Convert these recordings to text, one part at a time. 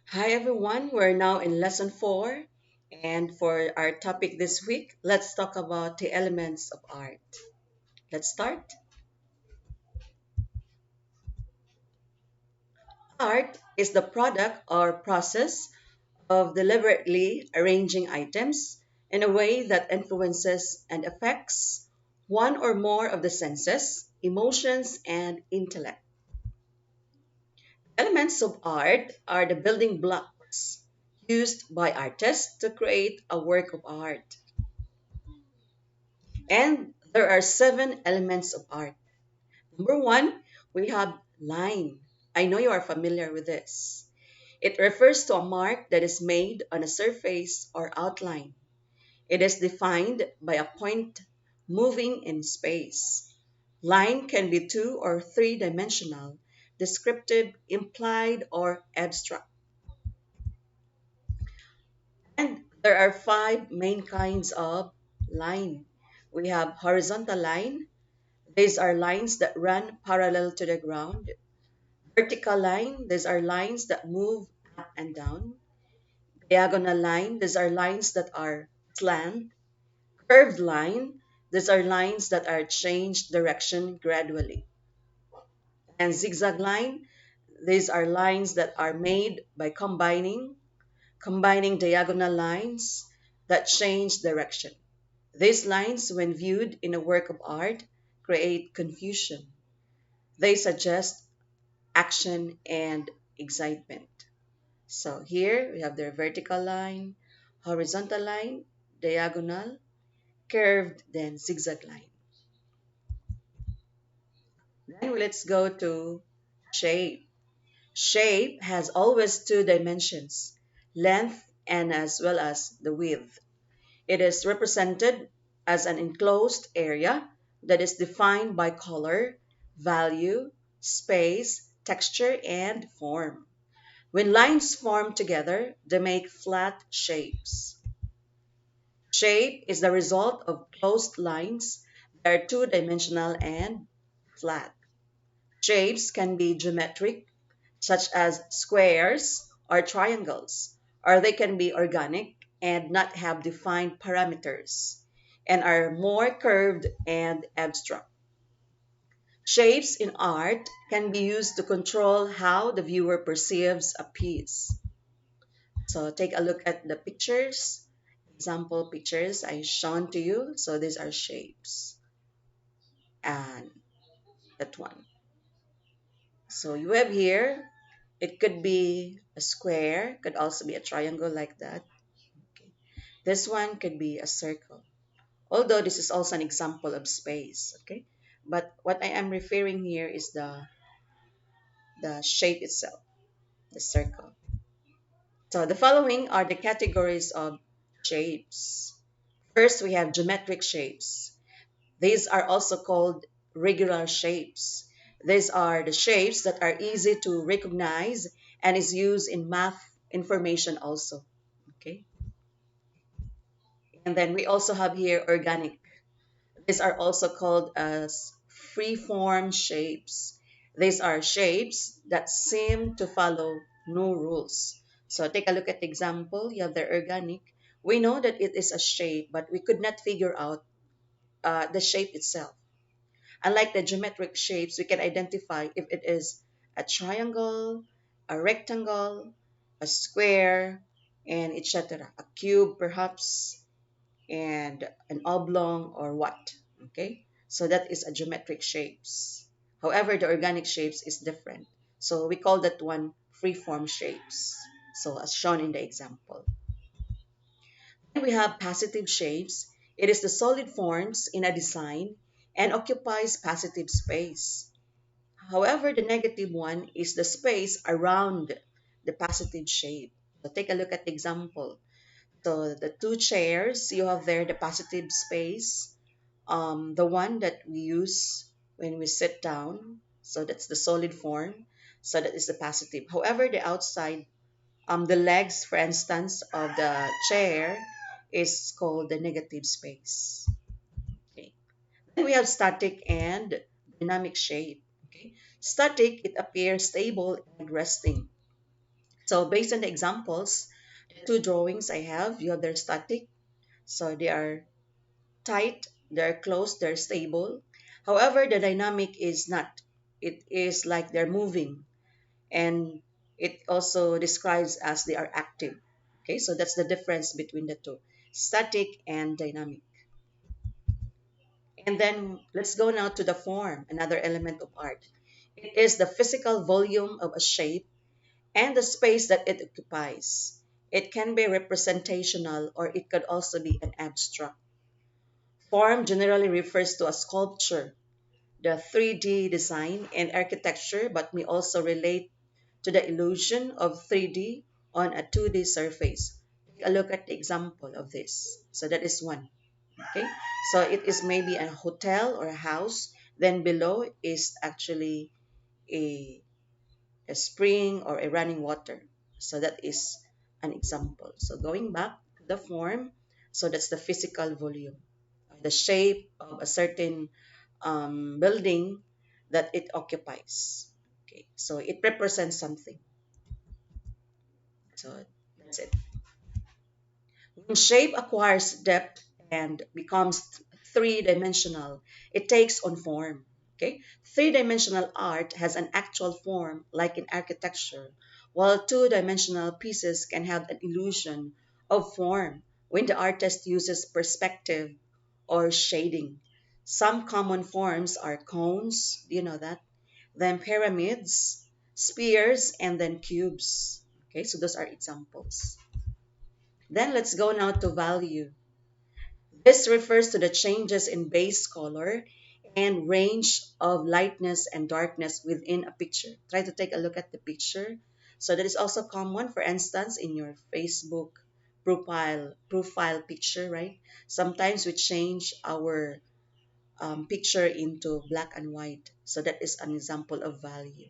Hi everyone, we're now in lesson 4, and for our topic this week, let's talk about the elements of art. Let's start. Art is the product or process of deliberately arranging items in a way that influences and affects one or more of the senses, emotions, and intellect. Elements of art are the building blocks used by artists to create a work of art. And there are 7 elements of art. Number 1, we have line. I know you are familiar with this. It refers to a mark that is made on a surface or outline. It is defined by a point moving in space. Line can be 2 or 3 dimensional, descriptive, implied, or abstract. And there are 5 main kinds of line. We have horizontal line. These are lines that run parallel to the ground. Vertical line, these are lines that move up and down. Diagonal line, these are lines that are slant. Curved line, these are lines that are changed direction gradually. And zigzag line, these are lines that are made by combining diagonal lines that change direction. These lines, when viewed in a work of art, create confusion. They suggest action and excitement. So here we have their vertical line, horizontal line, diagonal, curved, then zigzag line. Then let's go to shape. Shape has always 2 dimensions, length and as well as the width. It is represented as an enclosed area that is defined by color, value, space, texture, and form. When lines form together, they make flat shapes. Shape is the result of closed lines that are 2 dimensional and flat. Shapes can be geometric, such as squares or triangles, or they can be organic and not have defined parameters, and are more curved and abstract. Shapes in art can be used to control how the viewer perceives a piece. So take a look at the pictures, example pictures I shown to you. So these are shapes and that one. So you have here, it could be a square, could also be a triangle like that. Okay. This one could be a circle. Although this is also an example of space, okay? But what I am referring here is the shape itself, the circle. So the following are the categories of shapes. First, we have geometric shapes. These are also called regular shapes. These are the shapes that are easy to recognize and is used in math information also. Okay. And then we also have here organic. These are also called as free-form shapes. These are shapes that seem to follow no rules. So take a look at the example. You have the organic. We know that it is a shape, but we could not figure out the shape itself. Unlike the geometric shapes, we can identify if it is a triangle, a rectangle, a square, and etc. A cube, perhaps, and an oblong or what. Okay, so that is a geometric shapes. However, the organic shapes is different. So we call that one free-form shapes. So as shown in the example. Then we have positive shapes. It is the solid forms in a design and occupies positive space. However, the negative one is the space around the positive shape. So take a look at the example. So the 2 chairs, you have there the positive space, the one that we use when we sit down. So that's the solid form. So that is the positive. However, the outside, the legs, for instance, of the chair is called the negative space. Okay. Then we have static and dynamic shape. Okay. Static, it appears stable and resting. So based on the examples, the two drawings I have, you have their static, so they are tight, they're close, they're stable. However, the dynamic is not. It is like they're moving, and it also describes as they are active. Okay, so that's the difference between the two, static and dynamic. And then let's go now to the form, another element of art. It is the physical volume of a shape and the space that it occupies. It can be representational or it could also be an abstract. Form generally refers to a sculpture, the 3D design and architecture, but may also relate to the illusion of 3D on a 2D surface. Take a look at the example of this. So that is one. Okay. So it is maybe a hotel or a house. Then below is actually a, a spring or a running water. So that is an example. So going back to the form, so that's the physical volume, the shape of a certain building that it occupies. Okay, so it represents something. So that's it. When shape acquires depth and becomes three-dimensional, it takes on form. Okay, three-dimensional art has an actual form, like in architecture, while two-dimensional pieces can have an illusion of form when the artist uses perspective or shading. Some common forms are cones, do you know that? Then pyramids, spheres, and then cubes. Okay, so those are examples. Then let's go now to value. This refers to the changes in base color and range of lightness and darkness within a picture. Try to take a look at the picture. So that is also common, for instance, in your Facebook profile picture, right? Sometimes we change our picture into black and white. So that is an example of value.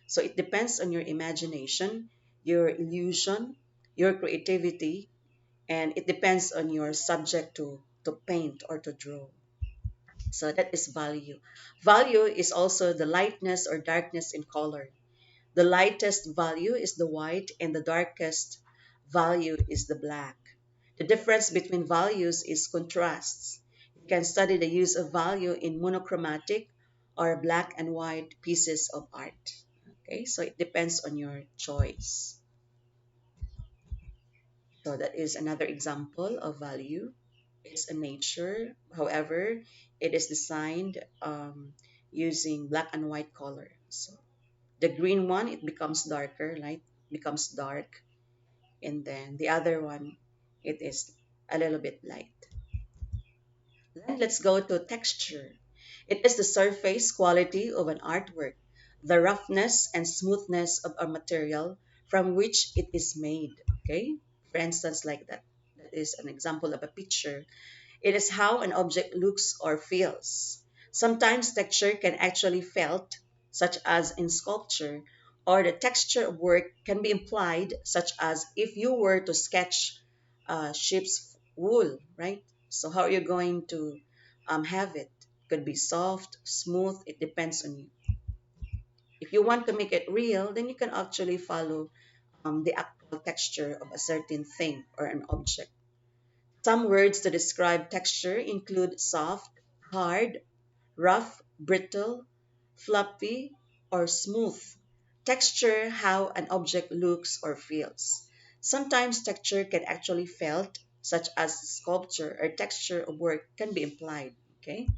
So it depends on your imagination, your illusion, your creativity, and it depends on your subject to paint or to draw. So that is value. Value is also the lightness or darkness in color. The lightest value is the white and the darkest value is the black. The difference between values is contrasts. You can study the use of value in monochromatic or black and white pieces of art. Okay, so it depends on your choice. So that is another example of value. It's a nature. However, it is designed using black and white color. So the green one, it becomes darker, light becomes dark, and then the other one, it is a little bit light. Then let's go to texture. It is the surface quality of an artwork, the roughness and smoothness of a material from which it is made. Okay, for instance, like that. That is an example of a picture. It is how an object looks or feels. Sometimes texture can actually felt, such as in sculpture, or the texture of work can be implied, such as if you were to sketch sheep's wool, right? So how are you going to have it? Could be soft, smooth, it depends on you. If you want to make it real, then you can actually follow the actual texture of a certain thing or an object. Some words to describe texture include soft, hard, rough, brittle, fluffy, or smooth. Texture, how an object looks or feels. Sometimes texture can actually felt, such as sculpture or texture of work can be implied. Okay?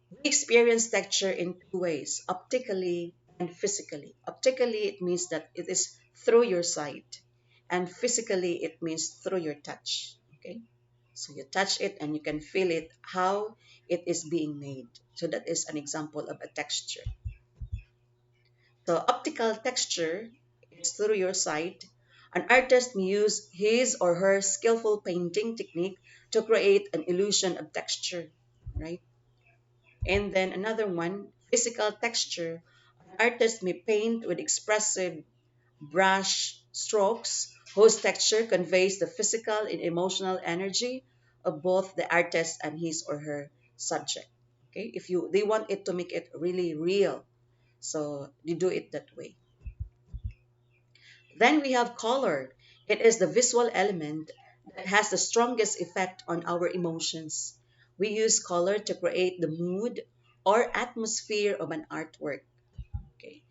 We experience texture in two ways, optically and physically. Optically, it means that it is through your sight, and physically, it means through your touch. Okay? So you touch it and you can feel it, how it is being made. So that is an example of a texture. So optical texture is through your sight. An artist may use his or her skillful painting technique to create an illusion of texture, right? And then another one, physical texture. An artist may paint with expressive brush strokes whose texture conveys the physical and emotional energy of both the artist and his or her subject. Okay, if you they want it to make it really real, so you do it that way. Then we have color. It is the visual element that has the strongest effect on our emotions. We use color to create the mood or atmosphere of an artwork. Okay.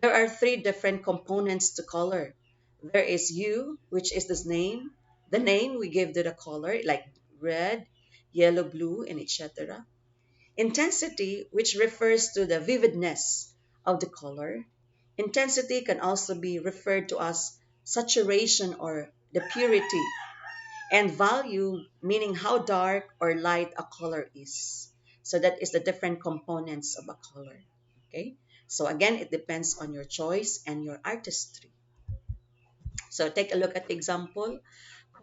There are three different components to color. There is hue, which is the name we give to the color, like red, yellow, blue, and etc. Intensity, which refers to the vividness of the color. Intensity can also be referred to as saturation or the purity, and value, meaning how dark or light a color is. So that is the different components of a color. Okay. So again, it depends on your choice and your artistry. So take a look at the example.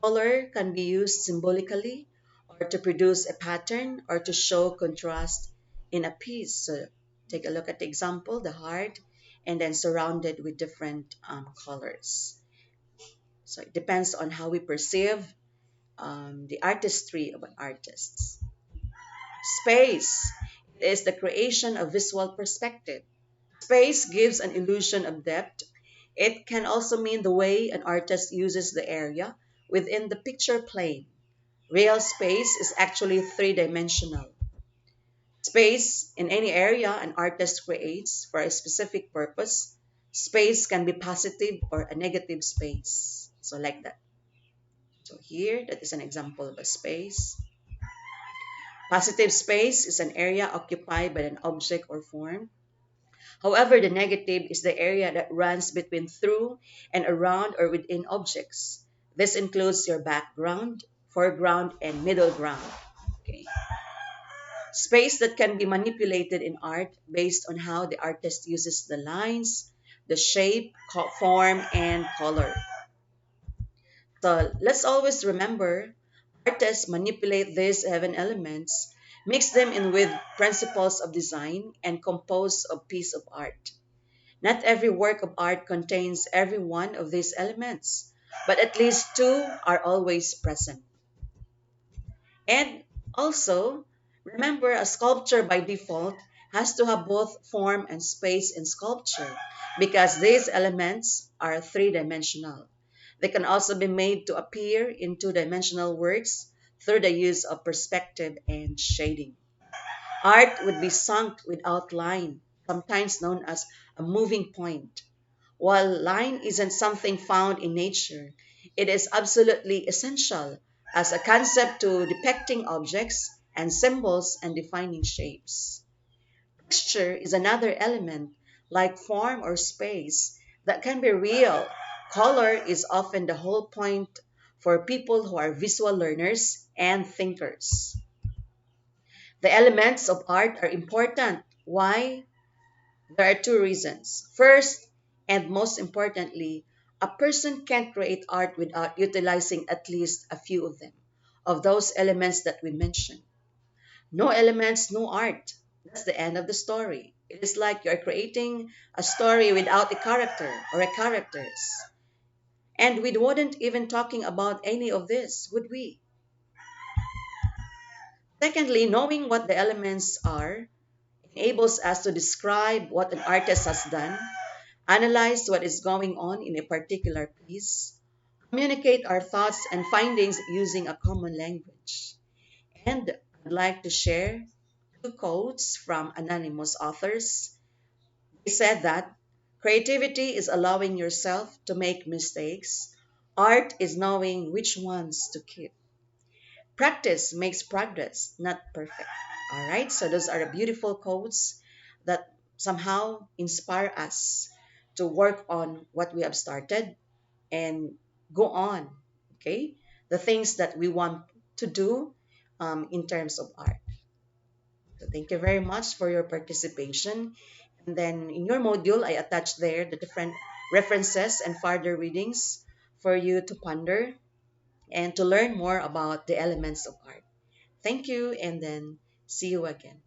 Color can be used symbolically or to produce a pattern or to show contrast in a piece. So take a look at the example, the heart, and then surrounded with different colors. So it depends on how we perceive the artistry of an artist. Space is the creation of visual perspective. Space gives an illusion of depth. It can also mean the way an artist uses the area within the picture plane. Real space is actually three-dimensional. Space in any area an artist creates for a specific purpose. Space can be positive or a negative space. So like that. So here, that is an example of a space. Positive space is an area occupied by an object or form. However, the negative is the area that runs between, through, and around or within objects. This includes your background, foreground, and middle ground. Okay. Space that can be manipulated in art based on how the artist uses the lines, the shape, form, and color. So let's always remember artists manipulate these seven elements, mix them in with principles of design, and compose a piece of art. Not every work of art contains every one of these elements, but at least two are always present. And also, remember a sculpture by default has to have both form and space in sculpture because these elements are three-dimensional. They can also be made to appear in two-dimensional works through the use of perspective and shading. Art would be sunk without line, sometimes known as a moving point. While line isn't something found in nature, it is absolutely essential as a concept to depicting objects and symbols and defining shapes. Texture is another element, like form or space, that can be real. Color is often the whole point for people who are visual learners and thinkers. The elements of art are important. Why? There are two reasons. First, and most importantly, a person can't create art without utilizing at least a few of them, of those elements that we mentioned. No elements, no art. That's the end of the story. It is like you're creating a story without a character or a characters. And we wouldn't even talking about any of this, would we? Secondly, knowing what the elements are enables us to describe what an artist has done, analyze what is going on in a particular piece, communicate our thoughts and findings using a common language. And I'd like to share two quotes from anonymous authors. They said that creativity is allowing yourself to make mistakes. Art is knowing which ones to keep. Practice makes progress, not perfect. All right, so those are the beautiful quotes that somehow inspire us to work on what we have started and go on. Okay, the things that we want to do in terms of art. So thank you very much for your participation. And then in your module, I attached there the different references and further readings for you to ponder and to learn more about the elements of art. Thank you, and then see you again.